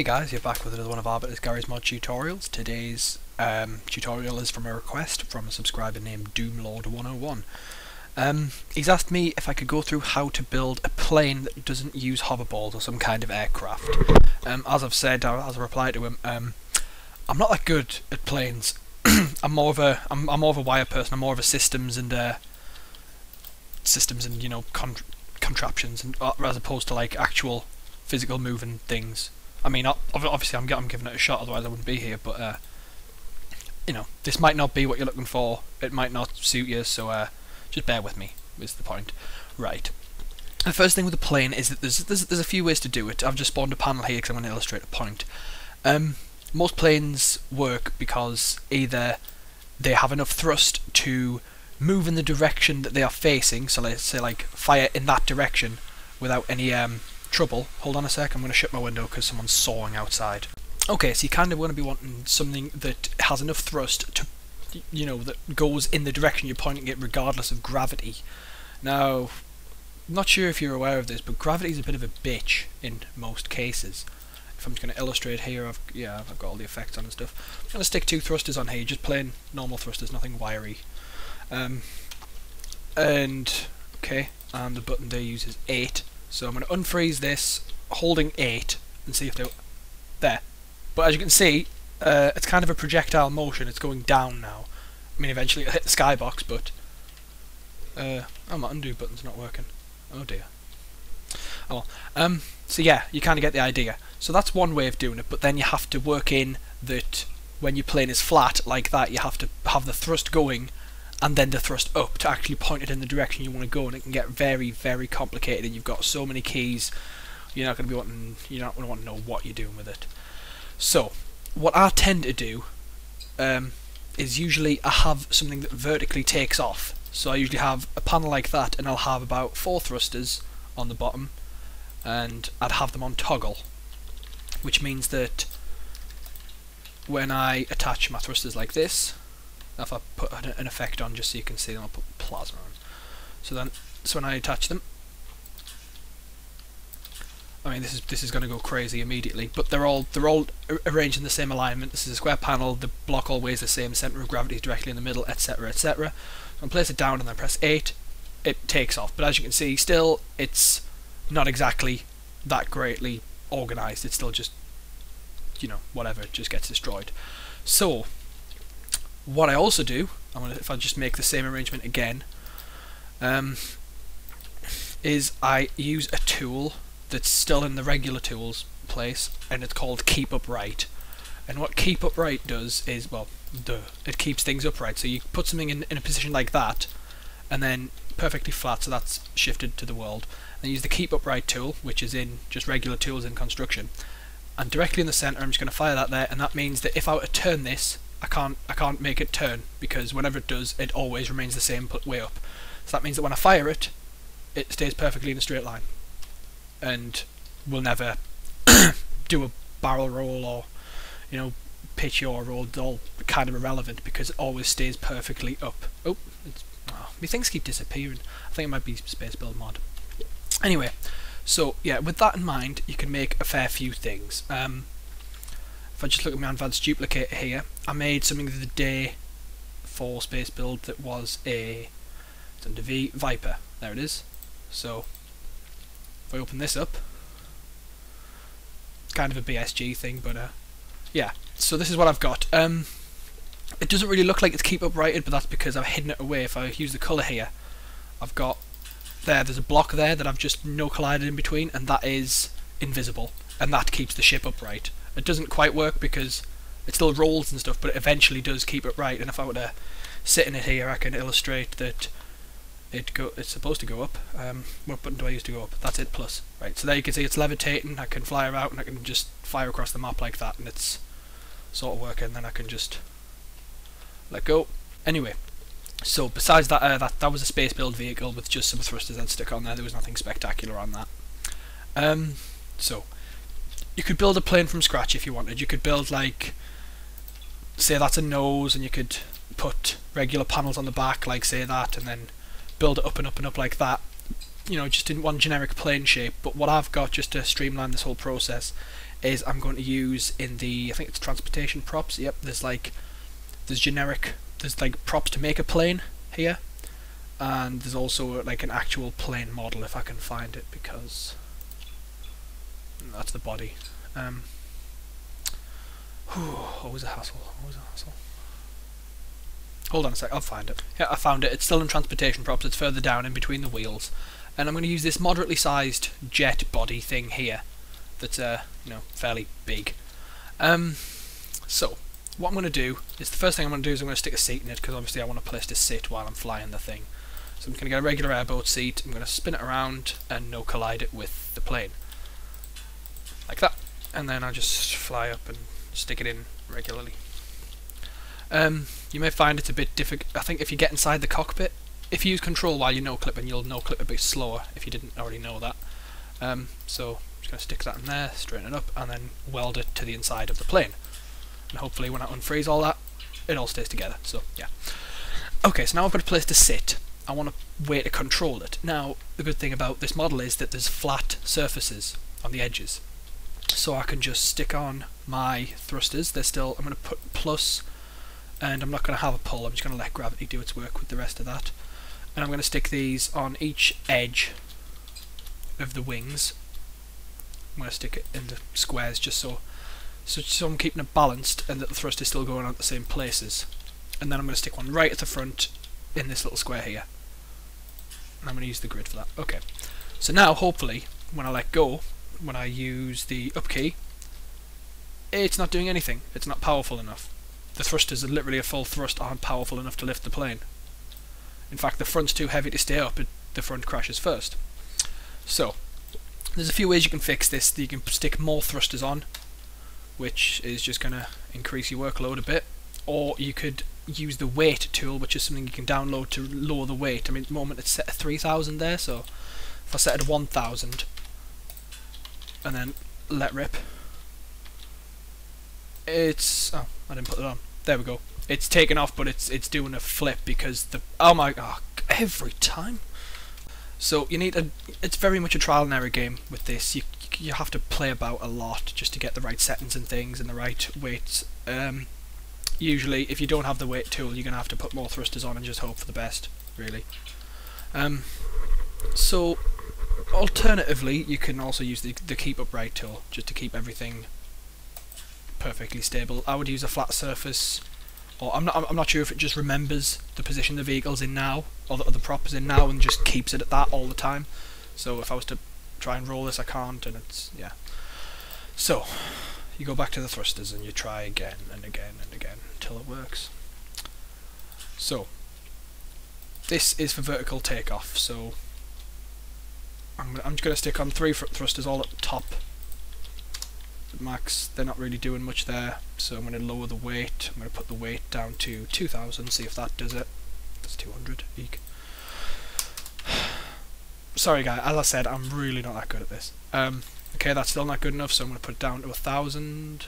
Hey guys, you're back with another one of Arbiter's Garrysmod tutorials. Today's tutorial is from a request from a subscriber named Doomlord101. He's asked me if I could go through how to build a plane that doesn't use hoverballs or some kind of aircraft. As I've said, as a reply to him, I'm not that good at planes. I'm more of a wire person. I'm more of a systems and contraptions, and as opposed to like actual physical moving things. I mean, obviously I'm giving it a shot, otherwise I wouldn't be here, but this might not be what you're looking for. It might not suit you, so just bear with me, is the point. Right. The first thing with the plane is that there's a few ways to do it. I've just spawned a panel here because I'm going to illustrate a point. Most planes work because either they have enough thrust to move in the direction that they are facing, so let's say like fire in that direction without any trouble. Hold on a sec, I'm going to shut my window because someone's sawing outside. Okay, so you kind of want to be wanting something that has enough thrust to, that goes in the direction you're pointing it regardless of gravity. Now, I'm not sure if you're aware of this, but gravity is a bit of a bitch in most cases. If I'm just going to illustrate here, I've got all the effects on and stuff. I'm going to stick two thrusters on here, just plain normal thrusters, nothing wiry. And the button there uses 8. So I'm going to unfreeze this, holding 8, and see if they're there. But as you can see, it's kind of a projectile motion. It's going down now. I mean, eventually it'll hit the skybox, but my undo button's not working. Oh dear. Oh well. So yeah, you kind of get the idea. So that's one way of doing it. But then you have to work in that when your plane is flat like that, you have to have the thrust going, and then the thrust up to actually point it in the direction you want to go, and it can get very, very complicated, and you've got so many keys, you're not going to want to know what you're doing with it. So, what I tend to do is usually I have something that vertically takes off. So I usually have a panel like that, and I'll have about 4 thrusters on the bottom, and I'd have them on toggle, which means that when I attach my thrusters like this, if I put an effect on just so you can see them, I'll put plasma on. So when I attach them, I mean this is going to go crazy immediately, but they're all arranged in the same alignment. This is a square panel. The block all weighs the same. Center of gravity is directly in the middle, etc., etc. So I place it down and then press 8. It takes off, but as you can see, still it's not exactly that greatly organized. It's still just whatever. It just gets destroyed. So what I also do, if I just make the same arrangement again, is I use a tool that's still in the regular tools place, and it's called Keep Upright. And what Keep Upright does is, it keeps things upright. So you put something in a position like that, and then perfectly flat, so that's shifted to the world. And use the Keep Upright tool, which is in just regular tools in construction. And directly in the center, I'm just going to fire that there, and that means that if I were to turn this, I can't make it turn, because whenever it does, it always remains the same way up. So that means that when I fire it, it stays perfectly in a straight line, and will never do a barrel roll or pitch or roll. It's all kind of irrelevant because it always stays perfectly up. My things keep disappearing. I think it might be Space Build mod. Anyway, so yeah, with that in mind, you can make a fair few things. If I just look at my advanced duplicator here, I made something the other day for Space Build that was it's under V, Viper. There it is. So if I open this up, it's kind of a BSG thing, but yeah. So this is what I've got. It doesn't really look like it's Keep Uprighted, but that's because I've hidden it away. If I use the colour here, I've got there's a block there that I've just no collided in between, and that is invisible, and that keeps the ship upright. It doesn't quite work because it still rolls and stuff, but it eventually does keep it right. And if I were to sit in it here, I can illustrate that it's supposed to go up. What button do I use to go up? That's it, plus. Right, so there you can see it's levitating. I can fly around and I can just fire across the map like that, and it's sort of working. And then I can just let go. Anyway, so besides that, that was a Space Build vehicle with just some thrusters I'd stick on there. There was nothing spectacular on that. So you could build a plane from scratch if you wanted. You could build, like, say that's a nose, and you could put regular panels on the back, like say that, and then build it up and up and up like that. Just in one generic plane shape. But what I've got, just to streamline this whole process, is I'm going to use in the, I think it's transportation props. Yep, there's like there's like props to make a plane here, and there's also like an actual plane model if I can find it, because that's the body. Always a hassle. Always a hassle. Hold on a sec, I'll find it. Yeah, I found it. It's still in transportation props. It's further down in between the wheels, and I'm going to use this moderately sized jet body thing here. That's fairly big. So what I'm going to do is, the first thing I'm going to do is I'm going to stick a seat in it, because obviously I want a place to sit while I'm flying the thing. So I'm going to get a regular airboat seat. I'm going to spin it around and no collide it with the plane, like that, and then I'll just fly up and stick it in regularly. You may find it's a bit difficult. I think if you get inside the cockpit, if you use control while you're no-clipping, you'll no-clip a bit slower, if you didn't already know that. So I'm just going to stick that in there, straighten it up, and then weld it to the inside of the plane. And hopefully when I unfreeze all that, it all stays together. So yeah. Okay, so now I've got a place to sit. I want a way to control it. Now, the good thing about this model is that there's flat surfaces on the edges. So I can just stick on my thrusters. They're still, I'm going to put plus, and I'm not going to have a pull. I'm just going to let gravity do its work with the rest of that. And I'm going to stick these on each edge of the wings. I'm going to stick it in the squares just so I'm keeping it balanced and that the thrust is still going on at the same places. And then I'm going to stick one right at the front in this little square here. And I'm going to use the grid for that. Okay. So now, hopefully, when I let go, when I use the up key, it's not doing anything. It's not powerful enough. The thrusters are literally a full thrust aren't powerful enough to lift the plane. In fact, the front's too heavy to stay up. The front crashes first. So, there's a few ways you can fix this. You can stick more thrusters on, which is just going to increase your workload a bit. Or you could use the weight tool, which is something you can download to lower the weight. I mean, at the moment it's set at 3,000 there, so if I set it at 1,000 and then let rip, it's... oh, I didn't put it on. There we go. It's taken off, but it's doing a flip because the... oh my... oh, every time. So you need a... it's very much a trial and error game with this. You have to play about a lot just to get the right settings and things and the right weights. Usually, if you don't have the weight tool, you're going to have to put more thrusters on and just hope for the best, really. So, alternatively, you can also use the keep upright tool, just to keep everything perfectly stable. I would use a flat surface, or I'm not sure if it just remembers the position the vehicle's in now, or the prop is in now, and just keeps it at that all the time. So if I was to try and roll this, I can't, and it's... yeah. So, you go back to the thrusters and you try again and again and again until it works. So, this is for vertical takeoff, so I'm just going to stick on 3 thrusters all at the top. At max, they're not really doing much there, so I'm going to lower the weight. I'm going to put the weight down to 2,000, see if that does it. That's 200, eek. Sorry guys, as I said, I'm really not that good at this. Okay, that's still not good enough, so I'm going to put it down to 1,000.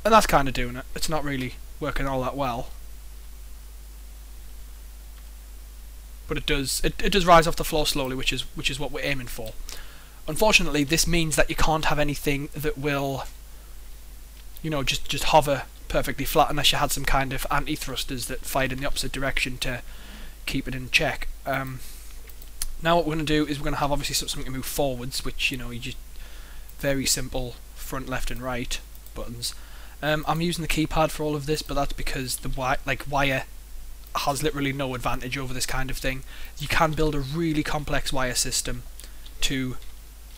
And that's kind of doing it. It's not really working all that well. But it does rise off the floor slowly, which is what we're aiming for. Unfortunately, this means that you can't have anything that will, you know, just hover perfectly flat unless you had some kind of anti-thrusters that fired in the opposite direction to keep it in check. Now what we're going to do is we're going to have obviously something to move forwards, which, you know, you just very simple front, left and right buttons. I'm using the keypad for all of this, but that's because the wire has literally no advantage over this kind of thing. You can build a really complex wire system to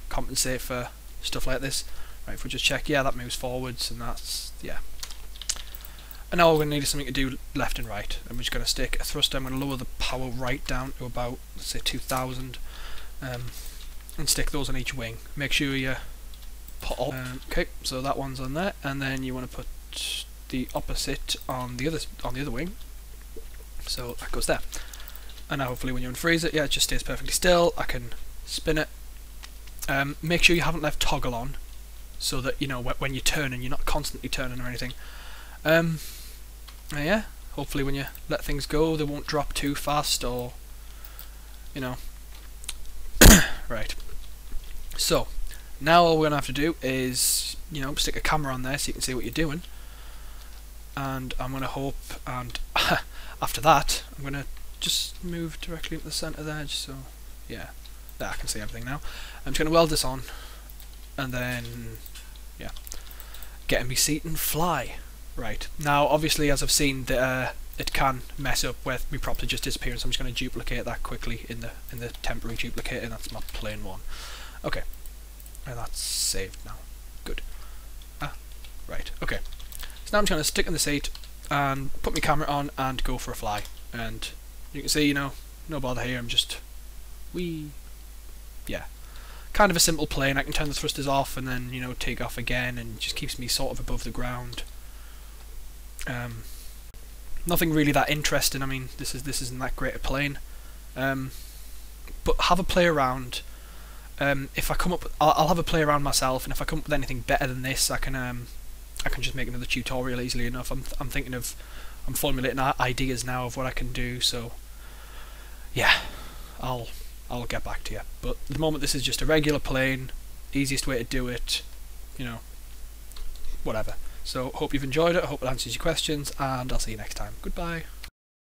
compensate for stuff like this. Right, if we just check, yeah, that moves forwards, and that's, yeah. And now all we're going to need is something to do left and right. And we're just going to stick a thruster. I'm going to lower the power right down to about, let's say, 2,000, and stick those on each wing. Make sure you put all. Okay, so that one's on there, and then you want to put the opposite on the other wing. So that goes there. And now hopefully when you unfreeze it, yeah, it just stays perfectly still. I can spin it. Make sure you haven't left toggle on, so that, you know, when you're turning, you're not constantly turning or anything. Yeah, hopefully when you let things go, they won't drop too fast, or, you know, Right. So now all we're gonna have to do is, you know, stick a camera on there so you can see what you're doing. And I'm gonna hope, and after that, I'm gonna just move directly into the centre there, just so, yeah, there, I can see everything now. I'm just gonna weld this on, and then, yeah, get in my seat and fly. Right, now obviously as I've seen, it can mess up with me properly just disappearing, so I'm just going to duplicate that quickly in the temporary duplicate, and that's my plane one. Okay, and that's saved now. Good. Right, okay. So now I'm just going to stick in the seat and put my camera on and go for a fly. And you can see, you know, no bother here, I'm just yeah. Kind of a simple plane. I can turn the thrusters off and then, you know, take off again, and just keeps me sort of above the ground. Nothing really that interesting. I mean, this isn't that great a plane, but have a play around. If I come up, I'll have a play around myself, and if I come up with anything better than this, I can just make another tutorial easily enough. I'm formulating ideas now of what I can do. So yeah, I'll get back to you. But at the moment, this is just a regular plane, easiest way to do it. You know, whatever. So hope you've enjoyed it, I hope it answers your questions, and I'll see you next time. Goodbye.